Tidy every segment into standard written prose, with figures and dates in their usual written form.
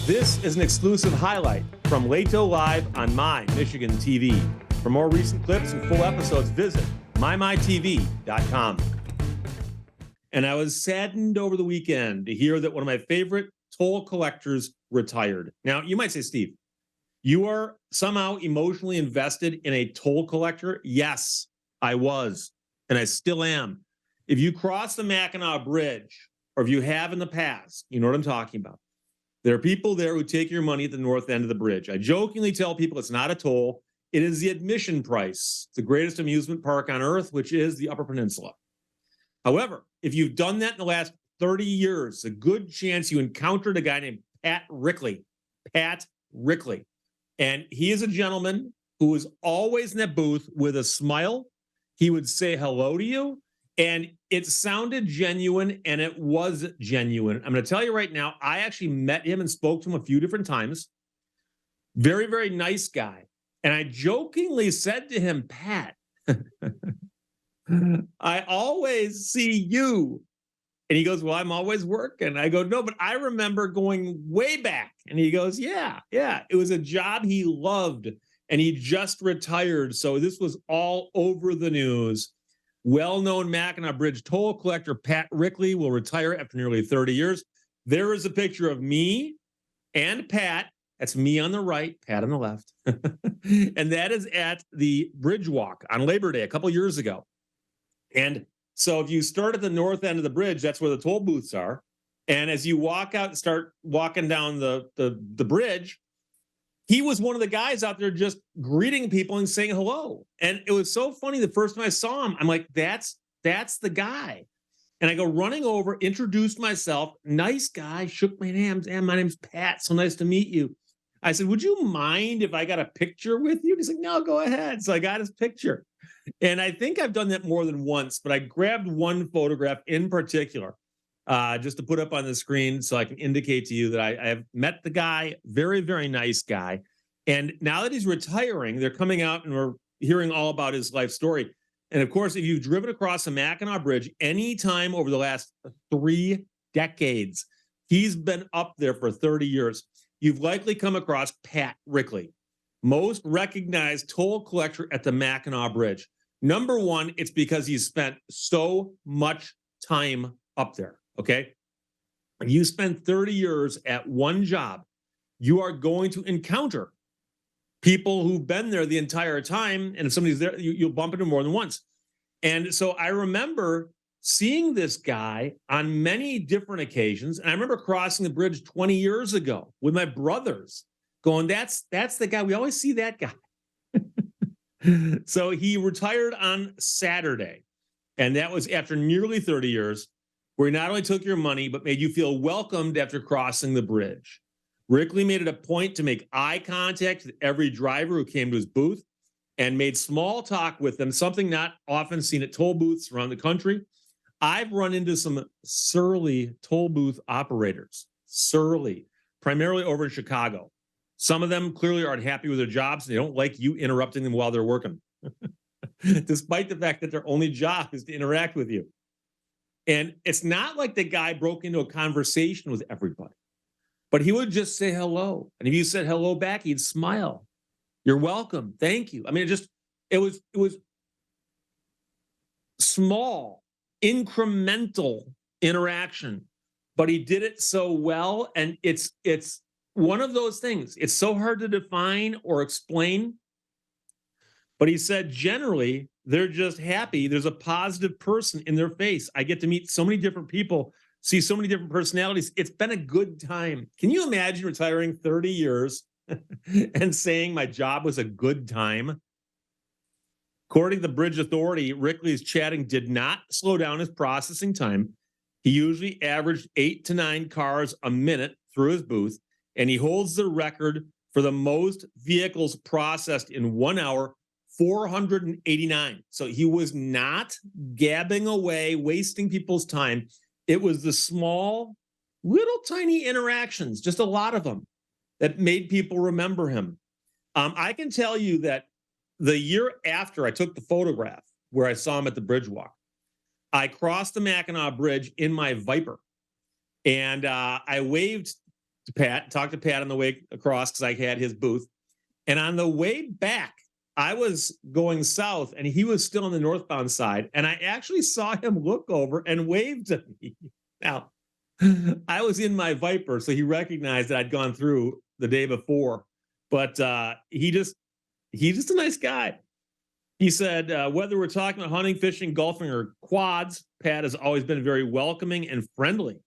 This is an exclusive highlight from Lato Live on My Michigan TV. For more recent clips and full episodes, visit mymytv.com. And I was saddened over the weekend to hear that one of my favorite toll collectors retired. Now, you might say, Steve, you are somehow emotionally invested in a toll collector? Yes, I was, and I still am. If you cross the Mackinac Bridge, or if you have in the past, you know what I'm talking about. There are people there who take your money at the north end of the bridge. I jokingly tell people it's not a toll. It is the admission price. It's the greatest amusement park on earth, which is the Upper Peninsula. However, if you've done that in the last 30 years, a good chance you encountered a guy named Pat Rickley. Pat Rickley. And he is a gentleman who is always in that booth with a smile. He would say hello to you. And it sounded genuine, and it was genuine. I'm going to tell you right now, I actually met him and spoke to him a few different times. Very, very nice guy. And I jokingly said to him, Pat, I always see you. And he goes, well, I'm always working. I go, no, but I remember going way back. And he goes, yeah. It was a job he loved, and he just retired. So this was all over the news. Well-known Mackinac Bridge toll collector Pat Rickley will retire after nearly 30 years. There is a picture of me and Pat. That's me on the right, Pat on the left. And that is at the Bridge Walk on Labor Day a couple years ago. And so if you start at the north end of the bridge, that's where the toll booths are. And as you walk out and start walking down the bridge, he was one of the guys out there just greeting people and saying hello. And it was so funny. The first time I saw him, I'm like, that's the guy. And I go running over, introduced myself, nice guy, shook my hand. And my name's Pat. So nice to meet you. I said, would you mind if I got a picture with you? He's like, no, go ahead. So I got his picture. And I think I've done that more than once, but I grabbed one photograph in particular just to put up on the screen so I can indicate to you that I have met the guy. Very, very nice guy. And now that he's retiring, they're coming out and we're hearing all about his life story. And of course, if you've driven across the Mackinac Bridge anytime over the last 3 decades, he's been up there for 30 years. You've likely come across Pat Rickley, most recognized toll collector at the Mackinac Bridge. Number one, it's because he's spent so much time up there, okay? You spend 30 years at one job, you are going to encounter people who've been there the entire time, and if somebody's there, you'll bump into more than once. And so I remember seeing this guy on many different occasions, and I remember crossing the bridge 20 years ago with my brothers, going, that's the guy. We always see that guy. So he retired on Saturday, and that was after nearly 30 years, where he not only took your money, but made you feel welcomed after crossing the bridge. Rickley made it a point to make eye contact with every driver who came to his booth and made small talk with them, something not often seen at toll booths around the country. I've run into some surly toll booth operators, primarily over in Chicago. Some of them clearly aren't happy with their jobs. They don't like you interrupting them while they're working, despite the fact that their only job is to interact with you. And it's not like the guy broke into a conversation with everybody, but he would just say hello. And if you said hello back, he'd smile. You're welcome. Thank you. I mean, it was small, incremental interaction, but he did it so well. And it's one of those things. It's so hard to define or explain. But he said, generally, they're just happy. There's a positive person in their face. I get to meet so many different people, see so many different personalities. It's been a good time. Can you imagine retiring 30 years and saying my job was a good time? According to the Bridge Authority, Rickley's chatting did not slow down his processing time. He usually averaged 8 to 9 cars a minute through his booth, and he holds the record for the most vehicles processed in 1 hour, 489. So he was not gabbing away, wasting people's time. It was the small, little tiny interactions, just a lot of them, that made people remember him. I can tell you that the year after I took the photograph where I saw him at the Bridge Walk, I crossed the Mackinac Bridge in my Viper, and I waved to Pat, talked to Pat on the way across because I had his booth. And on the way back, I was going south and he was still on the northbound side. And I actually saw him look over and wave to me. Now, I was in my Viper, so he recognized that I'd gone through the day before. But he's just a nice guy. He said, whether we're talking about hunting, fishing, golfing, or quads, Pat has always been very welcoming and friendly,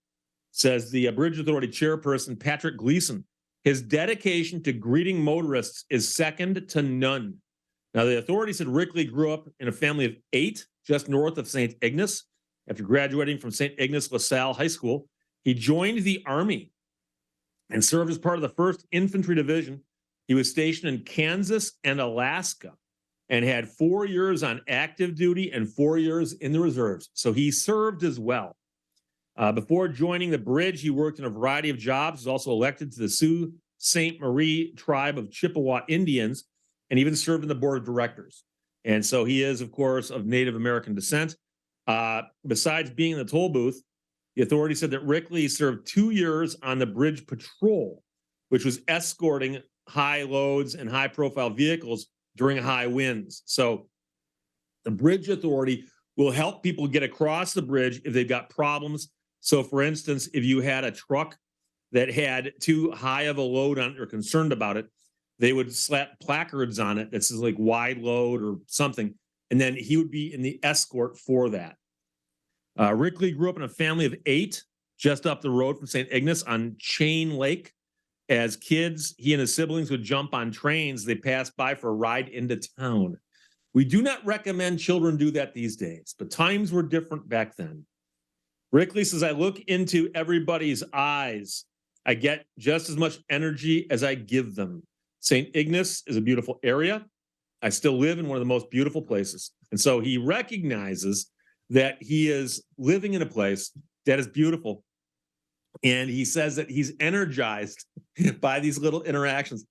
says the Bridge Authority chairperson, Patrick Gleason. His dedication to greeting motorists is second to none. Now, the authority said Rickley grew up in a family of 8 just north of St. Ignace. After graduating from St. Ignace LaSalle High School, he joined the Army and served as part of the 1st Infantry Division. He was stationed in Kansas and Alaska and had 4 years on active duty and 4 years in the reserves. So he served as well. Before joining the bridge, he worked in a variety of jobs. He was also elected to the Sault Ste. Marie tribe of Chippewa Indians and even served in the board of directors. And so he is, of course, of Native American descent. Besides being in the toll booth, the authority said that Rickley served 2 years on the bridge patrol, which was escorting high loads and high profile vehicles during high winds. So the bridge authority will help people get across the bridge if they've got problems. So for instance, if you had a truck that had too high of a load on it or concerned about it, they would slap placards on it that says like wide load or something. And then he would be in the escort for that. Rickley grew up in a family of 8 just up the road from St. Ignace on Chain Lake. As kids, he and his siblings would jump on trains. They passed by for a ride into town. We do not recommend children do that these days, but times were different back then. Rickley says, I look into everybody's eyes. I get just as much energy as I give them. St. Ignace is a beautiful area. I still live in one of the most beautiful places. And so he recognizes that he is living in a place that is beautiful. And he says that he's energized by these little interactions.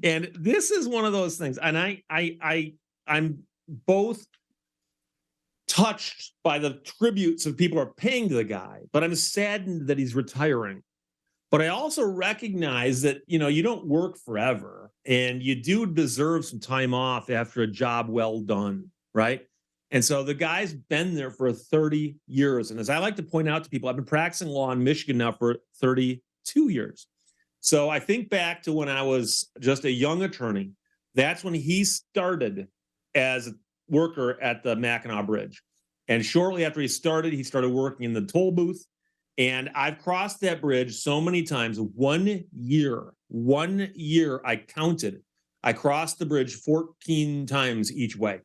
And this is one of those things. And I'm both touched by the tributes that people are paying to the guy, but I'm saddened that he's retiring. But I also recognize that, you don't work forever and you do deserve some time off after a job well done, right? And so the guy's been there for 30 years. And as I like to point out to people, I've been practicing law in Michigan now for 32 years. So I think back to when I was just a young attorney. That's when he started as a worker at the Mackinac Bridge. And shortly after he started working in the toll booth. And I've crossed that bridge so many times. 1 year I counted. I crossed the bridge 14 times each way.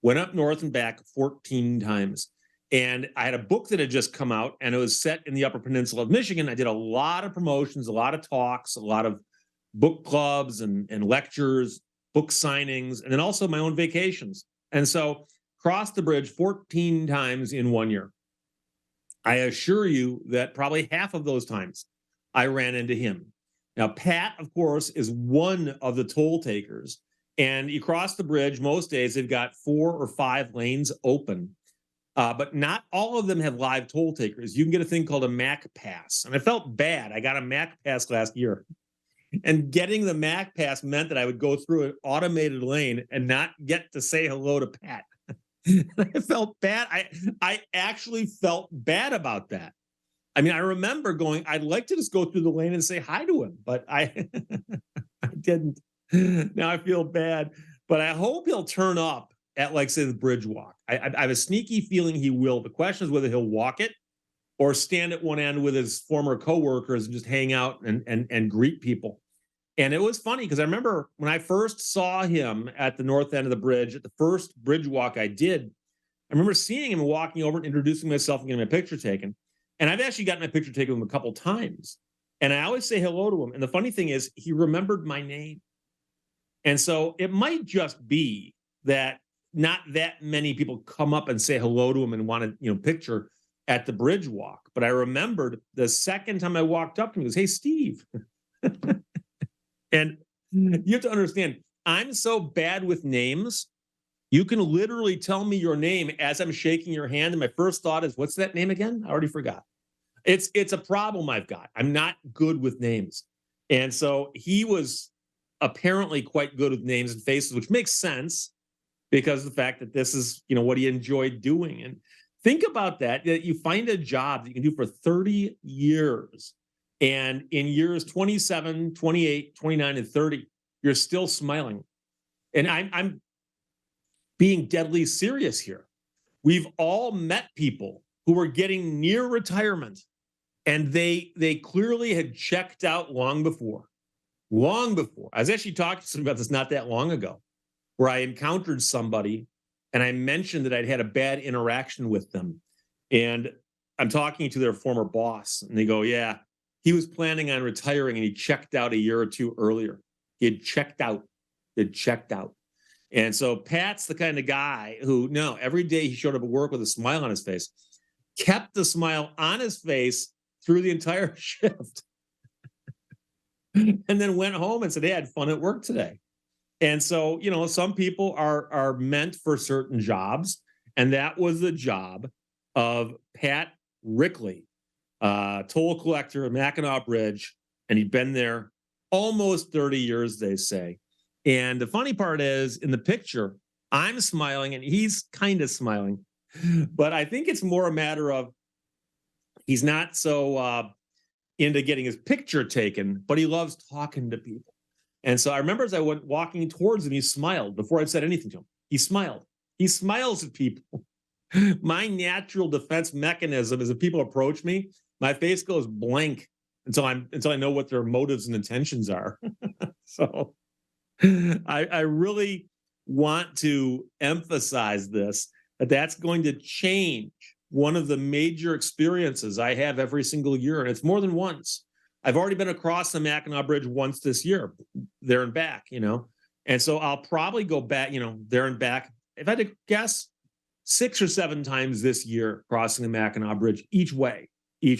Went up north and back 14 times. And I had a book that had just come out and it was set in the Upper Peninsula of Michigan. I did a lot of promotions, a lot of talks, a lot of book clubs and lectures, book signings, and then also my own vacations. And so crossed the bridge 14 times in 1 year. I assure you that probably half of those times I ran into him. Now, Pat, of course, is one of the toll takers. And you cross the bridge, most days they've got 4 or 5 lanes open. But not all of them have live toll takers. You can get a thing called a Mac Pass. And I felt bad. I got a Mac Pass last year. And getting the Mac Pass meant that I would go through an automated lane and not get to say hello to Pat. I felt bad. I actually felt bad about that. I mean, I remember going, I'd like to just go through the lane and say hi to him, but I didn't. Now I feel bad, but I hope he'll turn up at, like, say, the bridge walk. I have a sneaky feeling he will. The question is whether he'll walk it or stand at one end with his former coworkers and just hang out and greet people. And it was funny because I remember when I first saw him at the north end of the bridge, at the first bridge walk I did, I remember seeing him walking over and introducing myself and getting my picture taken. And I've actually gotten my picture taken with him a couple times. And I always say hello to him. And the funny thing is, he remembered my name. And so it might just be that not that many people come up and say hello to him and want to, picture at the bridge walk. But I remembered the second time I walked up to him, he goes, "Hey, Steve." And you have to understand, I'm so bad with names. You can literally tell me your name as I'm shaking your hand. And my first thought is, what's that name again? I already forgot. It's a problem I've got. I'm not good with names. And so he was apparently quite good with names and faces, which makes sense because of the fact that this is, what he enjoyed doing. And think about that you find a job that you can do for 30 years. And in years 27, 28, 29, and 30, you're still smiling. And I'm being deadly serious here. We've all met people who were getting near retirement, and they clearly had checked out long before. Long before. I was actually talking to somebody about this not that long ago, where I encountered somebody and I mentioned that I'd had a bad interaction with them. And I'm talking to their former boss, and they go, yeah, he was planning on retiring and he checked out a year or two earlier. He had checked out. And so Pat's the kind of guy who, no, every day he showed up at work with a smile on his face, kept the smile on his face through the entire shift, and then went home and said, hey, I had fun at work today. And so, some people are meant for certain jobs. And that was the job of Pat Rickley, toll collector at Mackinac Bridge. And he'd been there almost 30 years, they say. And the funny part is, in the picture, I'm smiling and he's kind of smiling. But I think it's more a matter of he's not so into getting his picture taken, but he loves talking to people. And so I remember as I went walking towards him, he smiled before I said anything to him. He smiled. He smiles at people. My natural defense mechanism is if people approach me, my face goes blank until I know what their motives and intentions are. So I really want to emphasize this, that's going to change one of the major experiences I have every single year. And it's more than once. I've already been across the Mackinac Bridge once this year, there and back, And so I'll probably go back, there and back. If I had to guess, 6 or 7 times this year crossing the Mackinac Bridge each way. And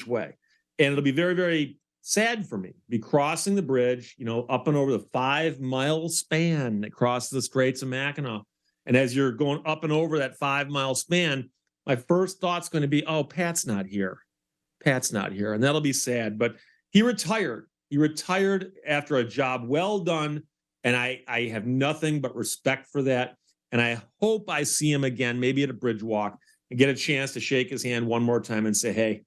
it'll be very, very sad for me, be crossing the bridge, up and over the 5-mile span that crosses the Straits of Mackinac. And as you're going up and over that 5-mile span, my first thought's going to be, oh, Pat's not here. And that'll be sad. But he retired. He retired after a job well done. And I have nothing but respect for that. And I hope I see him again, maybe at a bridge walk, and get a chance to shake his hand one more time and say, hey,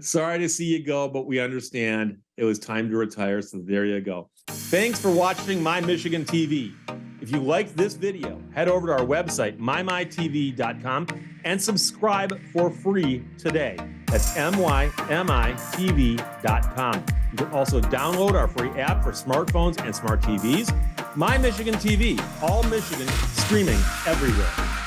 sorry to see you go, but we understand it was time to retire. So there you go. Thanks for watching My Michigan TV. If you liked this video, head over to our website, mymitv.com, and subscribe for free today. That's mymitv.com. You can also download our free app for smartphones and smart TVs. My Michigan TV, all Michigan, streaming everywhere.